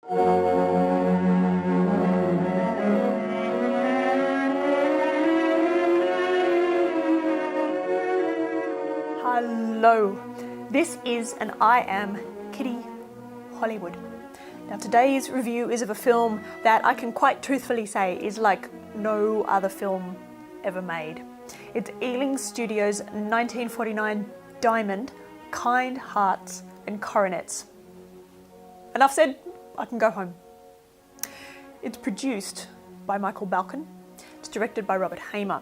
Hello, this is and I am Kitty Hollywood. Now today's review is of a film that I can quite truthfully say is like no other film ever made. It's Ealing Studios' 1949 Diamond, Kind Hearts and Coronets. Enough said, I can go home. It's produced by Michael Balcon. It's directed by Robert Hamer.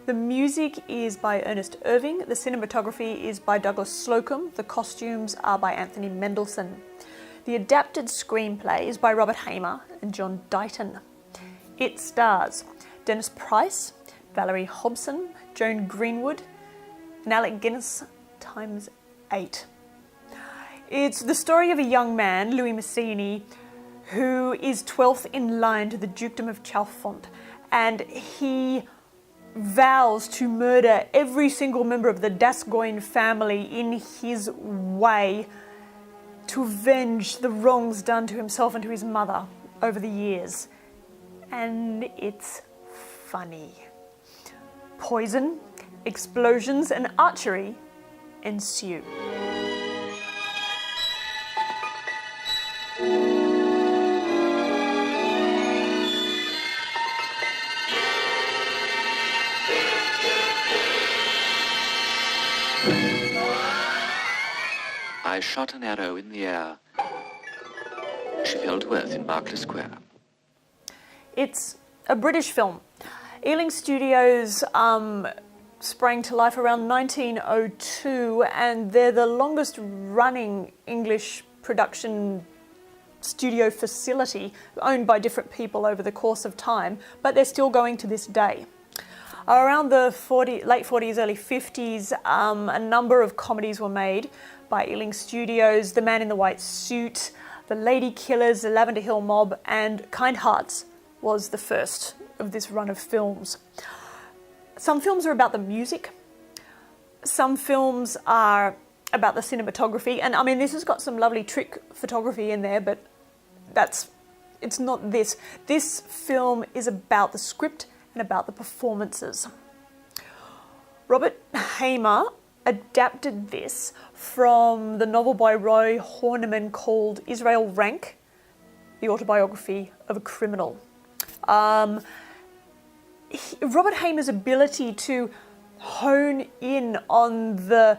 The music is by Ernest Irving. The cinematography is by Douglas Slocum. The costumes are by Anthony Mendelsohn. The adapted screenplay is by Robert Hamer and John Dighton. It stars Dennis Price, Valerie Hobson, Joan Greenwood, and Alec Guinness times 8. It's the story of a young man, Louis Mazzini, who is 12th in line to the Dukedom of Chalfont, and he vows to murder every single member of the Gascoigne family in his way to avenge the wrongs done to himself and to his mother over the years. And it's funny. Poison, explosions, and archery ensue. I shot an arrow in the air. She fell to earth in Berkeley Square. It's a British film. Ealing Studios sprang to life around 1902, and they're the longest running English production studio facility owned by different people over the course of time, but they're still going to this day. Around the late 40s, early 50s, a number of comedies were made by Ealing Studios: The Man in the White Suit, The Lady Killers, The Lavender Hill Mob, and Kind Hearts was the first of this run of films. Some films are about the music. Some films are about the cinematography. And I mean, this has got some lovely trick photography in there, but it's not this. This film is about the script and about the performances. Robert Hamer adapted this from the novel by Roy Horniman called Israel Rank, the autobiography of a criminal. Robert Hamer's ability to hone in on the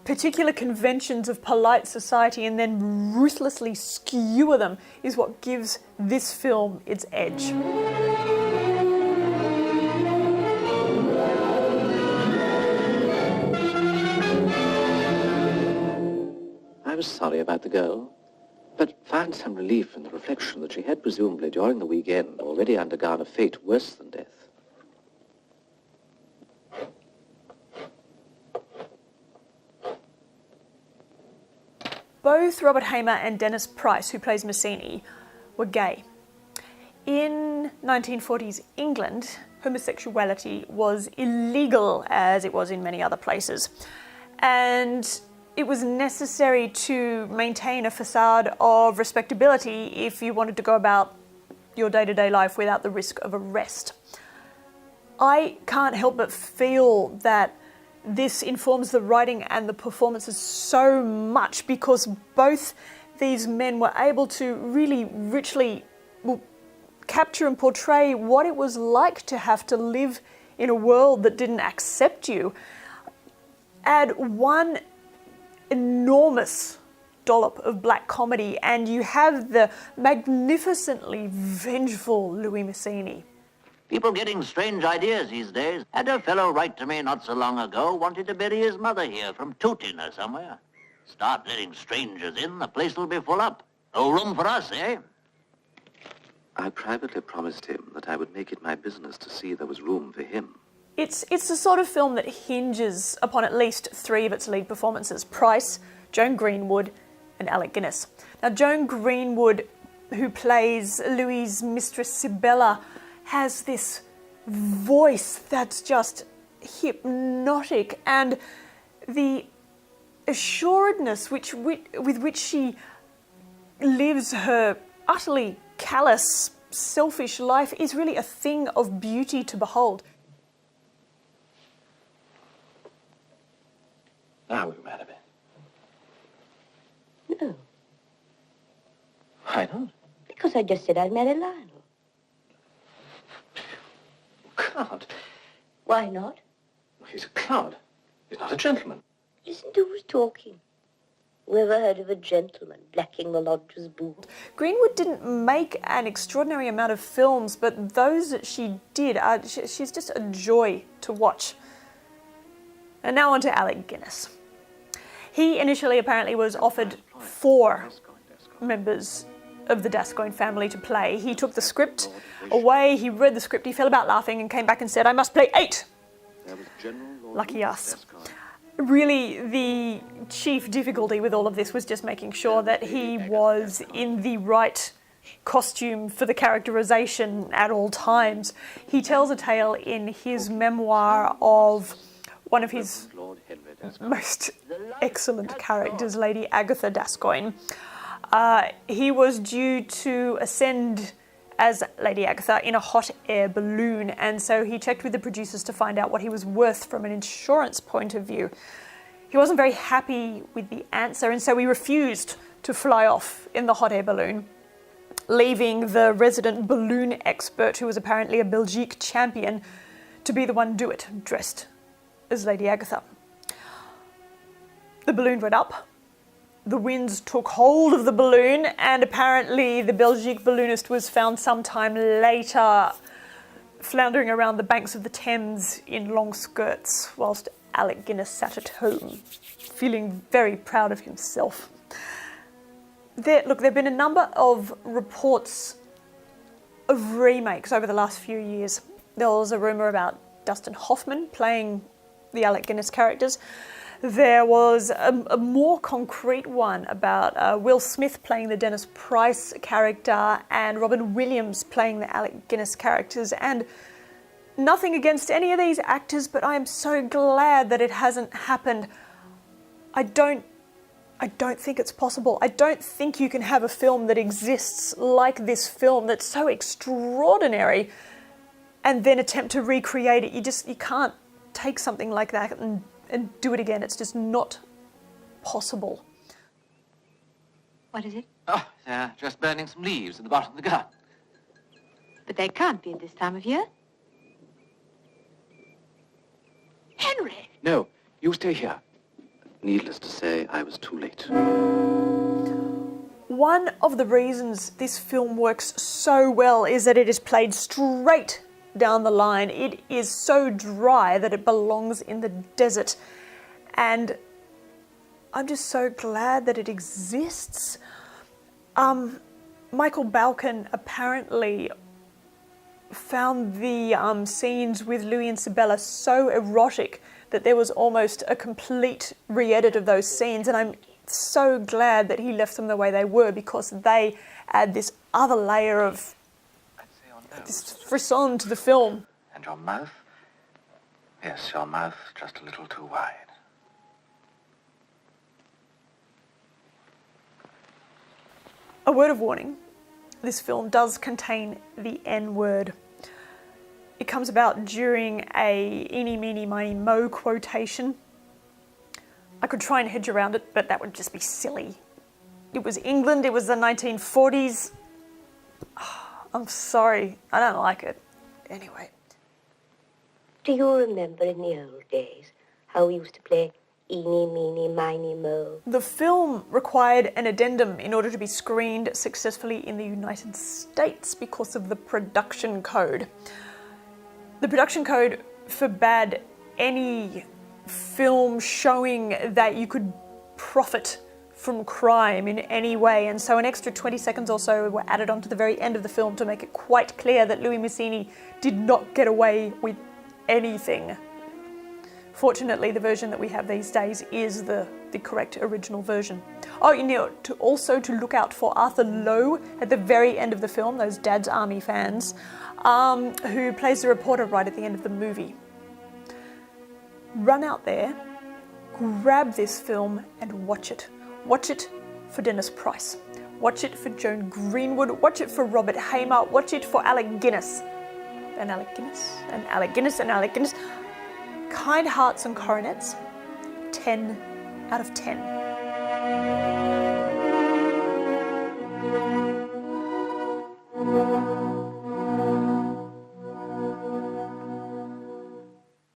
particular conventions of polite society and then ruthlessly skewer them is what gives this film its edge. I was sorry about the girl, but found some relief in the reflection that she had presumably during the weekend already undergone a fate worse than death. Both Robert Hamer and Dennis Price, who plays Mazzini, were gay. In 1940s England, homosexuality was illegal, as it was in many other places. And it was necessary to maintain a facade of respectability if you wanted to go about your day-to-day life without the risk of arrest. I can't help but feel that this informs the writing and the performances so much, because both these men were able to really richly capture and portray what it was like to have to live in a world that didn't accept you. Add one enormous dollop of black comedy and you have the magnificently vengeful Louis Mazzini. People getting strange ideas these days. Had a fellow write to me not so long ago, wanted to bury his mother here from Tooting or somewhere. Start letting strangers in, the place will be full up. No room for us, eh? I privately promised him that I would make it my business to see there was room for him. It's the sort of film that hinges upon at least three of its lead performances: Price, Joan Greenwood, and Alec Guinness. Now, Joan Greenwood, who plays Louis' mistress Sibella, has this voice that's just hypnotic, and the assuredness with which she lives her utterly callous, selfish life is really a thing of beauty to behold. Now we've married me. No, Why not? because I just said I'd marry Lionel. You can't. Why not? He's a clod. He's not a gentleman. Listen to who's talking. Whoever heard of a gentleman blacking the lodger's boot? Greenwood didn't make an extraordinary amount of films, but those that she did, she's just a joy to watch. And now on to Alec Guinness. He initially apparently was offered 4 members of the Gascoigne family to play. He took the script away, he read the script, he fell about laughing and came back and said, "I must play 8. Lucky us. Really, the chief difficulty with all of this was just making sure that he was in the right costume for the characterization at all times. He tells a tale in his memoir of one of his most excellent characters, Lady Agatha Gascoigne. He was due to ascend as Lady Agatha in a hot air balloon, and so he checked with the producers to find out what he was worth from an insurance point of view. He wasn't very happy with the answer, and so he refused to fly off in the hot air balloon, leaving the resident balloon expert, who was apparently a Belgique champion, to be the one to do it, dressed as Lady Agatha. The balloon went up. The winds took hold of the balloon, and apparently the Belgique balloonist was found sometime later floundering around the banks of the Thames in long skirts, whilst Alec Guinness sat at home, feeling very proud of himself. There have been a number of reports of remakes over the last few years. There was a rumour about Dustin Hoffman playing the Alec Guinness characters. There was a more concrete one about Will Smith playing the Dennis Price character and Robin Williams playing the Alec Guinness characters. And nothing against any of these actors, but I am so glad that it hasn't happened. I don't think it's possible. I don't think you can have a film that exists like this film that's so extraordinary and then attempt to recreate it. You can't take something like that and do it again. It's just not possible. What is it? Oh, they're just burning some leaves at the bottom of the garden. But they can't be at this time of year. Henry! No, you stay here. Needless to say, I was too late. One of the reasons this film works so well is that it is played straight down the line. It is so dry that it belongs in the desert. And I'm just so glad that it exists. Michael Balcon apparently found the scenes with Louis and Sibella so erotic that there was almost a complete re-edit of those scenes, and I'm so glad that he left them the way they were, because they add this other layer of this frisson to the film. And your mouth? Yes, your mouth just a little too wide. A word of warning, this film does contain the N-word. It comes about during a eeny, meeny, miny, mo quotation. I could try and hedge around it, but that would just be silly. It was England, it was the 1940s. I'm sorry, I don't like it. Anyway. Do you remember in the old days how we used to play eeny, meeny, miny, mo? The film required an addendum in order to be screened successfully in the United States because of the production code. The production code forbade any film showing that you could profit from crime in any way, and so an extra 20 seconds or so were added onto the very end of the film to make it quite clear that Louis Mazzini did not get away with anything. Fortunately, the version that we have these days is the correct original version. Oh, you know, to look out for Arthur Lowe at the very end of the film, those Dad's Army fans, who plays the reporter right at the end of the movie. Run out there, grab this film and watch it. Watch it for Dennis Price. Watch it for Joan Greenwood. Watch it for Robert Hamer. Watch it for Alec Guinness. And Alec Guinness. And Alec Guinness. And Alec Guinness. Kind Hearts and Coronets. 10 out of 10.